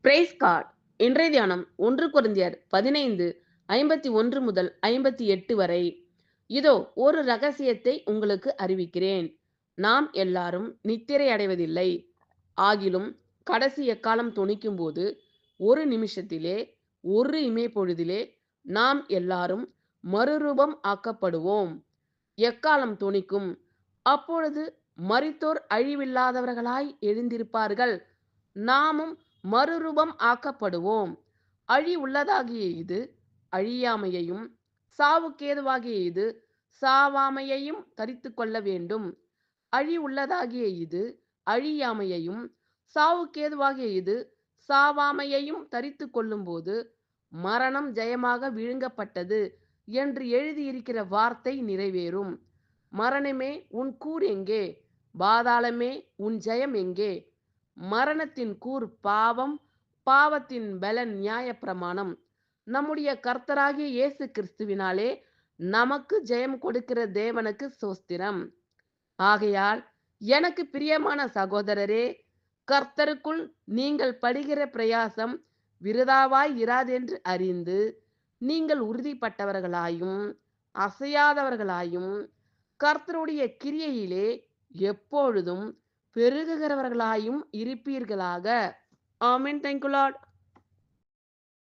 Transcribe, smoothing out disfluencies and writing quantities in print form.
Price card. இன்றைய தியானம் 1 கொரிந்தியர் 15:51 முதல் 58 வரை. இதோ ஒரு ரகசியத்தை உங்களுக்கு அறிவிக்கிறேன். நாம் எல்லாரும் நித்திரை அடைவதில்லை. ஆகிலும் கடைசி எக்காலம் தொனிக்கும்போது ஒரு நிமிஷத்திலே, ஒரு இமைப்பொழுதிலே நாம் எல்லாரும் மறுரூபம் ஆக்கப்படுவோம். எக்காலம் தொனிக்கும். அப்பொழுது மரித்தோர் அழிவில்லாதவர்களாய் எழுந்திருப்பார்கள். நாமும் மறுரூபம் ஆக்கப்படுவோம். உள்ளதாகிய இது அழியாமையையும், சாவுக்கேதுவாகிய இது சாவாமையையும் தரித்து கொள்ள வேண்டும். உள்ளதாகிய இது அழியாமையையும், சாவுக்கேதுவாகிய இது சாவாமையையும் தரித்து கொள்ளும்போது மரணம் ஜெயமாக விழுங்கப்பட்டது என்று எழுதியிருக்கிற வார்த்தை நிறைவேறும். மரணமே உன் கூர் எங்கே? பாதாளமே உன் ஜெயம் எங்கே? மரணத்தின் கூர் பாவம், பாவத்தின் பலன் நியாயப்பிரமாணம். நம்முடைய கர்த்தராகிய இயேசு கிறிஸ்துவினாலே நமக்கு ஜெயம் கொடுக்கிற தேவனுக்கு ஸ்தோத்திரம். ஆகையால் எனக்கு பிரியமான சகோதரரே, கர்த்தருக்குள் நீங்கள் படுகிற பிரயாசம் விருதாவாய் இராதென்று அறிந்து, நீங்கள் உறுதிப்பட்டவர்களாயும் அசையாதவர்களாயும் கர்த்தருடைய கிரியையிலே எப்பொழுதும் பெருகுகிறவர்களாயும் இருப்பீர்களாக. ஆமென். Thank you Lord.